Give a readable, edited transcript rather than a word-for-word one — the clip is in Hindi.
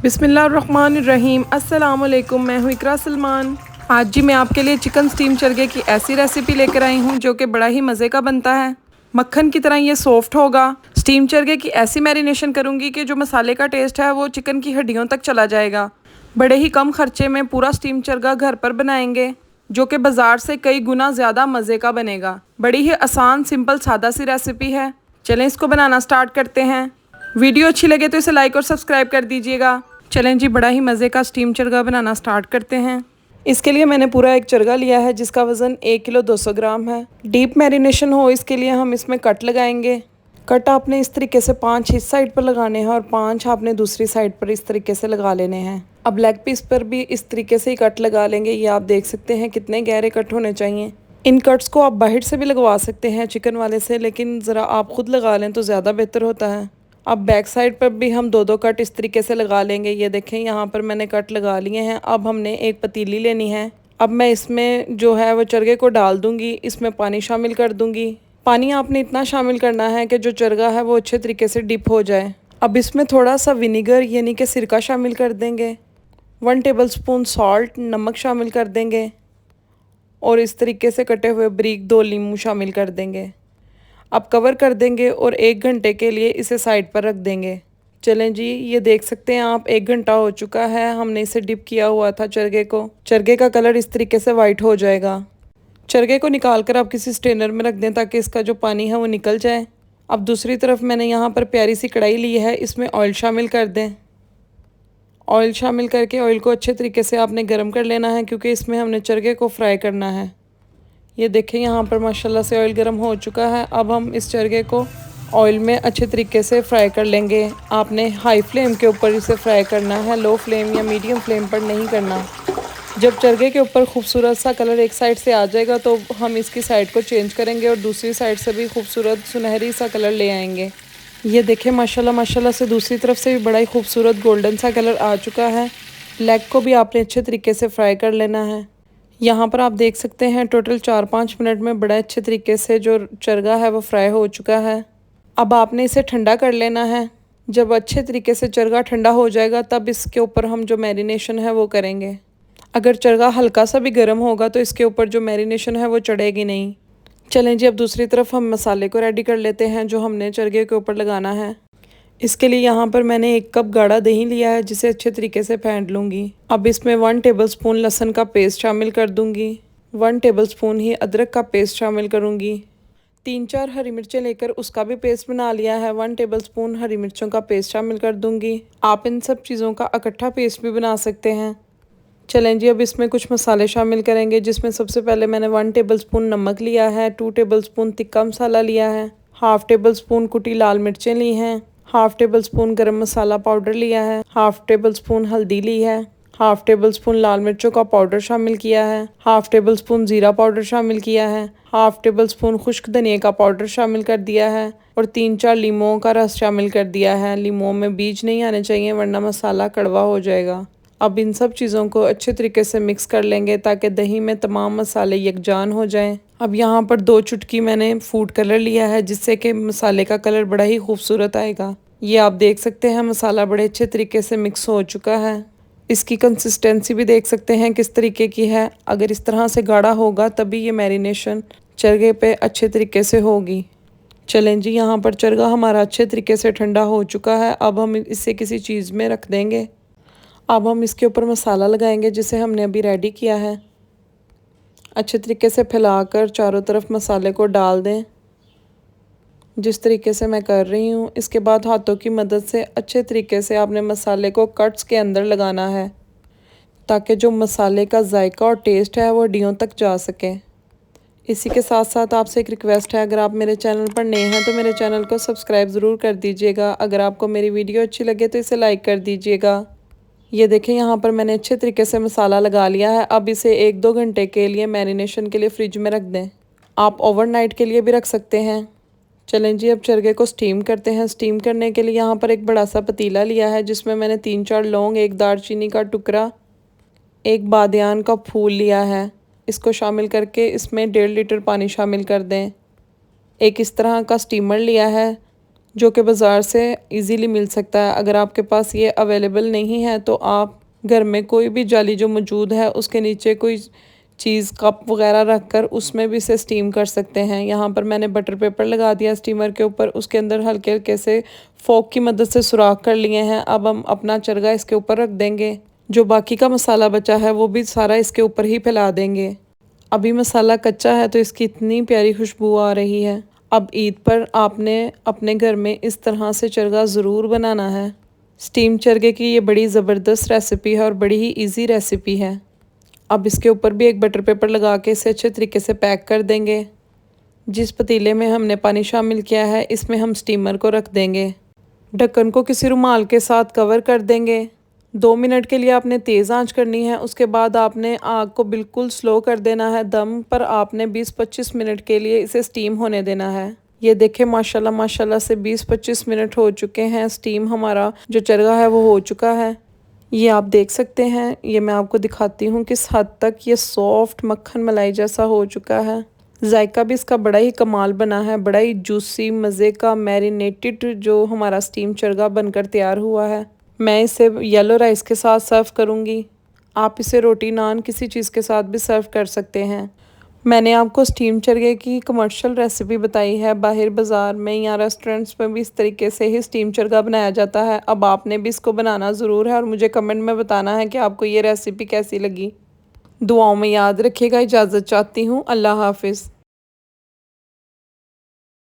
बिस्मिल्लाहिर्रहमानिर्रहीम। अस्सलामुअलैकुम। मैं हूँ इकरा सलमान। आज जी मैं आपके लिए चिकन स्टीम चरगे की ऐसी रेसिपी लेकर आई हूँ जो कि बड़ा ही मज़े का बनता है। मक्खन की तरह ये सॉफ्ट होगा। स्टीम चरगे की ऐसी मैरिनेशन करूँगी कि जो मसाले का टेस्ट है वो चिकन की हड्डियों तक चला जाएगा। बड़े ही कम खर्चे में पूरा स्टीम चरगा घर पर बनाएंगे जो कि बाज़ार से कई गुना ज़्यादा मज़े का बनेगा। बड़ी ही आसान, सिंपल, सादा सी रेसिपी है। चलें इसको बनाना स्टार्ट करते हैं। वीडियो अच्छी लगे तो इसे लाइक और सब्सक्राइब कर दीजिएगा। चलें जी, बड़ा ही मज़े का स्टीम चरगा बनाना स्टार्ट करते हैं। इसके लिए मैंने पूरा एक चरगा लिया है जिसका वज़न 1 किलो 200 ग्राम है। डीप मैरिनेशन हो इसके लिए हम इसमें कट लगाएंगे। कट आपने इस तरीके से 5 इस साइड पर लगाने हैं और 5 आपने दूसरी साइड पर इस तरीके से लगा लेने हैं। अब लेग पीस पर भी इस तरीके से ही कट लगा लेंगे। ये आप देख सकते हैं कितने गहरे कट होने चाहिए। इन कट्स को आप बाहर से भी लगवा सकते हैं चिकन वाले से, लेकिन ज़रा आप ख़ुद लगा लें तो ज़्यादा बेहतर होता है। अब बैक साइड पर भी हम 2-2 कट इस तरीके से लगा लेंगे। ये देखें यहाँ पर मैंने कट लगा लिए हैं। अब हमने एक पतीली लेनी है। अब मैं इसमें जो है वो चरगे को डाल दूँगी। इसमें पानी शामिल कर दूँगी। पानी आपने इतना शामिल करना है कि जो चरगा है वो अच्छे तरीके से डिप हो जाए। अब इसमें थोड़ा सा विनीगर यानी कि सिरका शामिल कर देंगे। 1 टेबलस्पून सॉल्ट, नमक शामिल कर देंगे और इस तरीके से कटे हुए बारीक 2 नींबू शामिल कर देंगे। अब कवर कर देंगे और 1 घंटे के लिए इसे साइड पर रख देंगे। चलें जी, ये देख सकते हैं आप 1 घंटा हो चुका है। हमने इसे डिप किया हुआ था चरगे को। चरगे का कलर इस तरीके से वाइट हो जाएगा। चरगे को निकाल कर आप किसी स्ट्रेनर में रख दें ताकि इसका जो पानी है वो निकल जाए। अब दूसरी तरफ मैंने यहाँ पर प्यारी सी कढ़ाई ली है। इसमें ऑयल शामिल कर दें। ऑयल शामिल करके ऑयल को अच्छे तरीके से आपने गर्म कर लेना है क्योंकि इसमें हमने चरगे को फ्राई करना है। ये देखें यहाँ पर माशाल्लाह से ऑयल गर्म हो चुका है। अब हम इस चरगे को ऑयल में अच्छे तरीके से फ्राई कर लेंगे। आपने हाई फ्लेम के ऊपर इसे फ्राई करना है, लो फ्लेम या मीडियम फ्लेम पर नहीं करना। जब चरगे के ऊपर खूबसूरत सा कलर एक साइड से आ जाएगा तो हम इसकी साइड को चेंज करेंगे और दूसरी साइड से भी खूबसूरत सुनहरी सा कलर ले आएंगे। ये देखें माशाल्लाह माशाल्लाह से दूसरी तरफ से भी बड़ा ही खूबसूरत गोल्डन सा कलर आ चुका है। लेग को भी आपने अच्छे तरीके से फ्राई कर लेना है। यहाँ पर आप देख सकते हैं टोटल 4-5 मिनट में बड़ा अच्छे तरीके से जो चरगा है वो फ्राई हो चुका है। अब आपने इसे ठंडा कर लेना है। जब अच्छे तरीके से चरगा ठंडा हो जाएगा तब इसके ऊपर हम जो मैरिनेशन है वो करेंगे। अगर चरगा हल्का सा भी गर्म होगा तो इसके ऊपर जो मैरिनेशन है वो चढ़ेगी नहीं। चलें जी, अब दूसरी तरफ हम मसाले को रेडी कर लेते हैं जो हमने चरगे के ऊपर लगाना है। इसके लिए यहाँ पर मैंने 1 कप गाढ़ा दही लिया है जिसे अच्छे तरीके से फेंट लूँगी। अब इसमें 1 टेबलस्पून लहसुन का पेस्ट शामिल कर दूँगी। 1 टेबलस्पून ही अदरक का पेस्ट शामिल करूँगी। 3-4 हरी मिर्चें लेकर उसका भी पेस्ट बना लिया है। 1 टेबलस्पून हरी मिर्चों का पेस्ट शामिल कर दूँगी। आप इन सब चीज़ों का इकट्ठा पेस्ट भी बना सकते हैं। चलें जी, अब इसमें कुछ मसाले शामिल करेंगे जिसमें सबसे पहले मैंने 1 टेबलस्पून नमक लिया है, 2 टेबलस्पून तिक्का मसाला लिया है, हाफ़ टेबलस्पून कुटी लाल मिर्चें ली हैं, हाफ़ टेबलस्पून गरम मसाला पाउडर लिया है, हाफ़ टेबलस्पून हल्दी ली है, हाफ़ टेबलस्पून लाल मिर्चों का पाउडर शामिल किया है, हाफ़ टेबलस्पून ज़ीरा पाउडर शामिल किया है, हाफ़ टेबलस्पून खुश्क धनिया का पाउडर शामिल कर दिया है और 3-4 लीमों का रस शामिल कर दिया है। लीमों में बीज नहीं आने चाहिए वरना मसाला कड़वा हो जाएगा। अब इन सब चीज़ों को अच्छे तरीके से मिक्स कर लेंगे ताकि दही में तमाम मसाले यकजान हो जाएं। अब यहाँ पर 2 चुटकी मैंने फूड कलर लिया है जिससे कि मसाले का कलर बड़ा ही खूबसूरत आएगा। ये आप देख सकते हैं मसाला बड़े अच्छे तरीके से मिक्स हो चुका है। इसकी कंसिस्टेंसी भी देख सकते हैं किस तरीके की है। अगर इस तरह से गाढ़ा होगा तभी ये मैरिनेशन चरगे पे अच्छे तरीके से होगी। चलें जी, यहाँ पर चरगा हमारा अच्छे तरीके से ठंडा हो चुका है। अब हम इसे किसी चीज़ में रख देंगे। अब हम इसके ऊपर मसाला लगाएंगे जिसे हमने अभी रेडी किया है। अच्छे तरीके से फैलाकर चारों तरफ मसाले को डाल दें जिस तरीके से मैं कर रही हूँ। इसके बाद हाथों की मदद से अच्छे तरीके से आपने मसाले को कट्स के अंदर लगाना है ताकि जो मसाले का जायका और टेस्ट है वो हड्डियों तक जा सके। इसी के साथ साथ आपसे एक रिक्वेस्ट है, अगर आप मेरे चैनल पर नए हैं तो मेरे चैनल को सब्सक्राइब ज़रूर कर दीजिएगा। अगर आपको मेरी वीडियो अच्छी लगे तो इसे लाइक कर दीजिएगा। ये देखें यहाँ पर मैंने अच्छे तरीके से मसाला लगा लिया है। अब इसे 1-2 घंटे के लिए मैरिनेशन के लिए फ्रिज में रख दें। आप ओवरनाइट के लिए भी रख सकते हैं। चलें जी, अब चरगे को स्टीम करते हैं। स्टीम करने के लिए यहाँ पर एक बड़ा सा पतीला लिया है जिसमें मैंने 3-4 लौंग, 1 दालचीनी का टुकड़ा, 1 बादियान का फूल लिया है। इसको शामिल करके इसमें 1.5 लीटर पानी शामिल कर दें। एक इस तरह का स्टीमर लिया है जो कि बाज़ार से इजीली मिल सकता है। अगर आपके पास ये अवेलेबल नहीं है तो आप घर में कोई भी जाली जो मौजूद है उसके नीचे कोई चीज़ कप वगैरह रख कर उसमें भी इसे स्टीम कर सकते हैं। यहाँ पर मैंने बटर पेपर लगा दिया स्टीमर के ऊपर, उसके अंदर हल्के हल्के से फोक की मदद से सुराख कर लिए हैं। अब हम अपना चरगा इसके ऊपर रख देंगे। जो बाकी का मसाला बचा है वो भी सारा इसके ऊपर ही फैला देंगे। अभी मसाला कच्चा है तो इसकी इतनी प्यारी खुशबू आ रही है। अब ईद पर आपने अपने घर में इस तरह से चरगा ज़रूर बनाना है। स्टीम चरगे की ये बड़ी ज़बरदस्त रेसिपी है और बड़ी ही इजी रेसिपी है। अब इसके ऊपर भी एक बटर पेपर लगा के इसे अच्छे तरीके से पैक कर देंगे। जिस पतीले में हमने पानी शामिल किया है इसमें हम स्टीमर को रख देंगे। ढक्कन को किसी रुमाल के साथ कवर कर देंगे। 2 मिनट के लिए आपने तेज़ आंच करनी है। उसके बाद आपने आग को बिल्कुल स्लो कर देना है। दम पर आपने 20-25 मिनट के लिए इसे स्टीम होने देना है। ये देखें माशाल्लाह माशाल्लाह से 20-25 मिनट हो चुके हैं। स्टीम हमारा जो चरगा है वो हो चुका है। ये आप देख सकते हैं। ये मैं आपको दिखाती हूँ किस हद तक ये सॉफ्ट मक्खन मलाई जैसा हो चुका है। जायका भी इसका बड़ा ही कमाल बना है। बड़ा ही जूसी मज़े का मैरिनेटेड जो हमारा स्टीम चरगा बनकर तैयार हुआ है। मैं इसे येलो राइस के साथ सर्व करूँगी। आप इसे रोटी नान किसी चीज़ के साथ भी सर्व कर सकते हैं। मैंने आपको स्टीम चरगे की कमर्शियल रेसिपी बताई है। बाहर बाज़ार में या रेस्टोरेंट्स में भी इस तरीके से ही स्टीम चरगा बनाया जाता है। अब आपने भी इसको बनाना ज़रूर है और मुझे कमेंट में बताना है कि आपको ये रेसिपी कैसी लगी। दुआओं में याद रखिएगा। इजाज़त चाहती हूँ। अल्लाह हाफिज़।